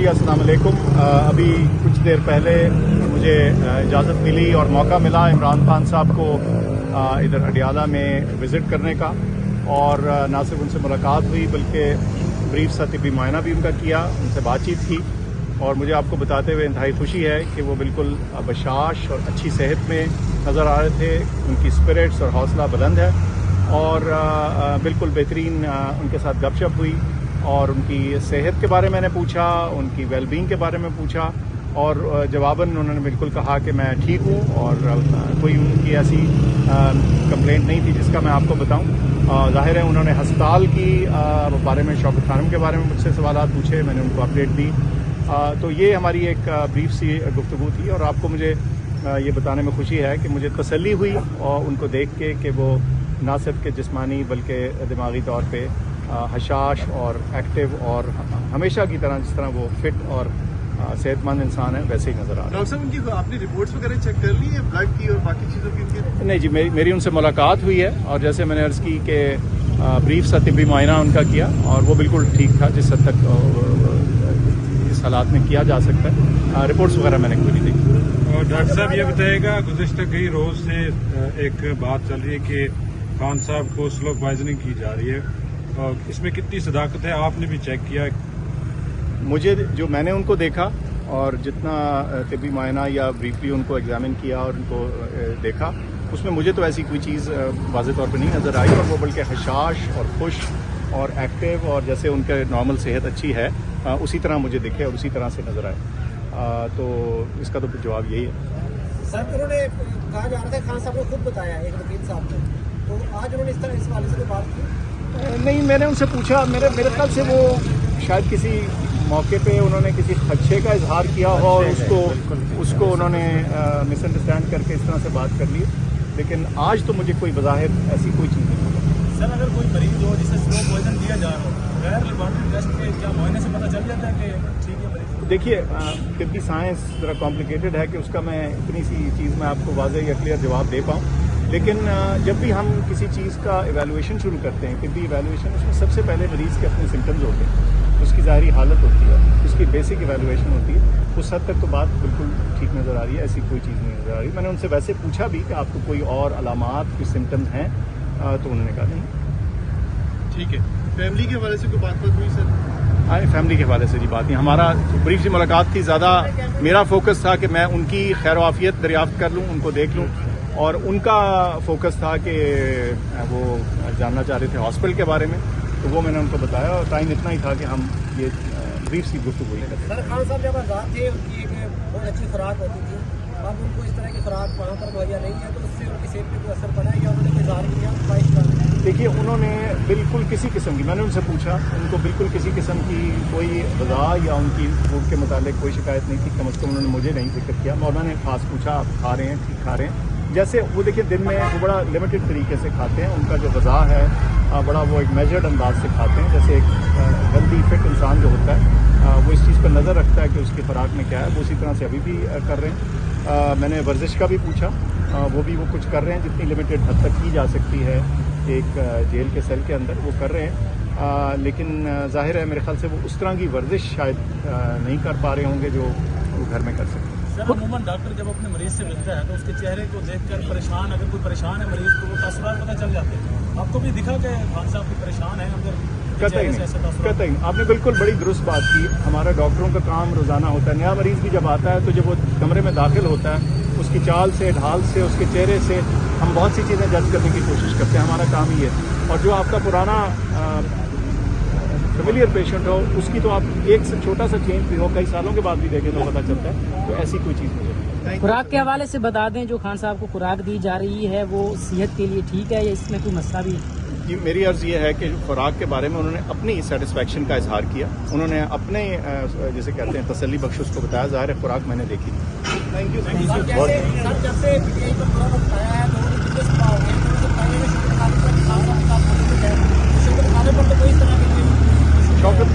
जी अस्सलाम वालेकुम। अभी कुछ देर पहले मुझे इजाज़त मिली और मौका मिला इमरान खान साहब को इधर अडियाला में विज़िट करने का, और ना सिर्फ उनसे मुलाकात हुई बल्कि ब्रीफ सा तिब्बी मुआयना भी उनका किया, उनसे बातचीत की। और मुझे आपको बताते हुए इंतहाई खुशी है कि वो बिल्कुल बशाश और अच्छी सेहत में नज़र आ रहे थे। उनकी स्पिरिट्स और हौसला बुलंद है और बिल्कुल बेहतरीन उनके साथ गपशप हुई और उनकी सेहत के बारे में मैंने पूछा, उनकी वेलबींग के बारे में पूछा, और जवाबन उन्होंने बिल्कुल कहा कि मैं ठीक हूँ और कोई उनकी ऐसी कंप्लेंट नहीं थी जिसका मैं आपको बताऊँ। ज़ाहिर है उन्होंने हस्पताल की बारे में, शौकत खानम के बारे में मुझसे सवालात पूछे, मैंने उनको अपडेट दी। तो ये हमारी एक ब्रीफ सी गुफ्तगू थी और आपको मुझे ये बताने में खुशी है कि मुझे तसल्ली हुई और उनको देख के कि वो ना सिर्फ के जिस्मानी बल्कि दिमागी तौर पे हशाश और एक्टिव और हमेशा की तरह जिस तरह वो फिट और सेहतमंद इंसान है वैसे ही नज़र आ रहा है। डॉक्टर साहब, उनकी आपने रिपोर्ट्स वगैरह चेक कर ली है, ब्लड की और बाकी चीज़ों की? नहीं जी, मेरी उनसे मुलाकात हुई है और जैसे मैंने अर्ज़ की कि ब्रीफ सा तिब्बी मुआयना उनका किया और वो बिल्कुल ठीक था जिस हद तक इस हालात में किया जा सकता है। रिपोर्ट्स वगैरह मैंने कोई नहीं देखी। और डॉक्टर साहब ये बताइएगा, गुज़िश्ता कई रोज़ से एक बात चल रही है कि खान साहब को स्लो पॉइजनिंग की जा रही है, और इसमें कितनी सदाकत है? आपने भी चेक किया? मुझे जो मैंने उनको देखा और जितना तिब्बी मुआयना या ब्रीफली उनको एग्जामिन किया और उनको देखा, उसमें मुझे तो ऐसी कोई चीज़ वाज़ेह तौर पे नहीं नज़र आई, और वो बल्कि हशाश और खुश और एक्टिव और जैसे उनके नॉर्मल सेहत अच्छी है उसी तरह मुझे दिखे और उसी तरह से नज़र आए। तो इसका तो जवाब यही है। सर, उन्होंने कहा जा रहा था, खान साहब ने खुद बताया एक वकील साहब ने, तो आज उन्होंने इस तरह इस वाले से बात की? नहीं, मैंने उनसे पूछा, मेरे ख्याल से वो शायद किसी मौके पे उन्होंने किसी खदशे का इजहार किया हो और उसको उन्होंने मिसअंडरस्टैंड करके इस तरह से बात कर ली, लेकिन आज तो मुझे कोई बज़ाहिर ऐसी कोई चीज़ नहीं पता। सर, अगर कोई मरीज हो जिसे स्लो पॉइजन दिया जा रहा हो, गैर लेबोरेटरी टेस्ट के क्या मुआयने से पता चल जाता है कि ठीक है मरीज? देखिए, तिब्बी साइंस ज़रा कॉम्प्लिकेटेड है कि उसका मैं इतनी सी चीज़ में आपको वाज़ेह या क्लियर जवाब दे पाऊँ, लेकिन जब भी हम किसी चीज़ का इवैल्यूएशन शुरू करते हैं, तिब्बी इवैल्यूएशन, उसमें सबसे पहले मरीज़ के अपने सिम्टम्स होते हैं, उसकी ज़ाहरी हालत होती है, उसकी बेसिक इवैल्यूएशन होती है। उस हद तक तो बात बिल्कुल ठीक नज़र आ रही है, ऐसी कोई चीज़ नहीं नज़र आ रही। मैंने उनसे वैसे पूछा भी कि आपको कोई और अलामात, कोई सिम्टम्स हैं, तो उन्होंने कहा नहीं। ठीक है। फैमिली के हवाले से कोई बात हुई सर? हाँ, फैमिली के हवाले से जी बात नहीं, हमारा ब्रीफ सी मुलाकात थी, ज़्यादा मेरा फोकस था कि मैं उनकी खैर वाफियत दरियाफ्त कर लूँ, उनको देख लूँ, और उनका फोकस था कि वो जानना चाह रहे थे हॉस्पिटल के बारे में, तो वो मैंने उनको बताया और टाइम इतना ही था कि हम ये ब्रीफ सी गुफ्तगू हुई करते। सर, खान साहब जब आज़ाद थे उनकी एक बहुत अच्छी खुराक होती थी, अब उनको इस तरह की खुराक वहाँ पर मुहैया नहीं है, तो उससे उनकी सेहत पर कोई असर पड़ा है या उन्होंने इज़हार किया ख्वाहिश का? देखिए, उन्होंने बिल्कुल किसी किस्म की, मैंने उनसे पूछा, उनको बिल्कुल किसी किस्म की कोई वज़ा या उनकी फूड के मुतालिक कोई शिकायत नहीं थी, कम अज़ कम उन्होंने मुझे नहीं जिक्र किया। और मैंने खास पूछा, आप खा रहे हैं, ठीक खा रहे हैं? जैसे वो देखिए दिन में वो बड़ा लिमिटेड तरीके से खाते हैं, उनका जो ग़िज़ा है बड़ा वो एक मेजर्ड अंदाज से खाते हैं, जैसे एक हेल्दी फिट इंसान जो होता है वो इस चीज़ पर नज़र रखता है कि उसकी खुराक में क्या है, वो उसी तरह से अभी भी कर रहे हैं। मैंने वर्जिश का भी पूछा, वो भी वो कुछ कर रहे हैं जितनी लिमिटेड हद तक की जा सकती है एक जेल के सेल के अंदर, वो कर रहे हैं, लेकिन ज़ाहिर है मेरे ख्याल से वो उस तरह की वर्जिश शायद नहीं कर पा रहे होंगे जो वो घर में कर सकते हैं। सर, अमूमन डॉक्टर जब अपने मरीज से मिलता है तो उसके चेहरे को देखकर परेशान, अगर कोई परेशान है मरीज तो वो तासुरात पता चल जाते हैं। आपको भी दिखा कि खान साहब भी परेशान है अंदर? कतई नहीं, आपने बिल्कुल बड़ी दुरुस्त बात की। हमारा डॉक्टरों का काम रोज़ाना होता है, नया मरीज़ भी जब आता है तो जब वो कमरे में दाखिल होता है, उसकी चाल से, ढाल से, उसके चेहरे से हम बहुत सी चीज़ें जज करने की कोशिश करते हैं, हमारा काम ही है। और जो आपका पुराना फेमिलियर पेशेंट हो, उसकी तो आप एक से छोटा सा चेंज भी हो, कई सालों के बाद भी देखें तो पता चलता है, तो ऐसी कोई चीज़ मुझे। खुराक के हवाले से बता दें, जो खान साहब को खुराक दी जा रही है वो सेहत के लिए ठीक है या इसमें कोई मसला भी? जी, मेरी अर्ज़ ये है कि खुराक के बारे में उन्होंने अपनी सेटिस्फेक्शन का इजहार किया, उन्होंने अपने जैसे कहते हैं तसल्ली बख्श उसको बताया, ज़ाहिर है खुराक मैंने देखी। Thank you. सर, जब से पीटीआई पर पूरा वक्त आया है, लोगों ने दिलचस्प पाओ है, तो उससे पहले में शुक्र खाने पर खान साहब के साथ मौजूद है, शुक्र खाने पर तो कोई इस तरह की शौकत,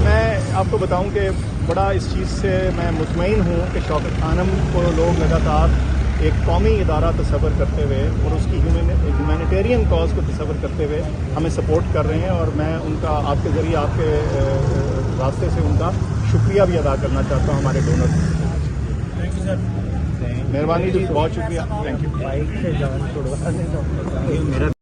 मैं आपको बताऊं कि बड़ा इस चीज़ से मैं मुतमईन हूँ कि शौकत खानम को लोग लगातार एक कौमी इदारा तस्वर करते हुए और उसकी ह्यूमैनिटेरियन कॉज को तस्वर करते हुए हमें सपोर्ट कर रहे हैं, और मैं उनका आपके ज़रिए आपके रास्ते से उनका शुक्रिया भी अदा करना चाहता हूँ हमारे डोनर। Thank you sir. मेहरबानी जी, बहुत शुक्रिया, थैंक यू।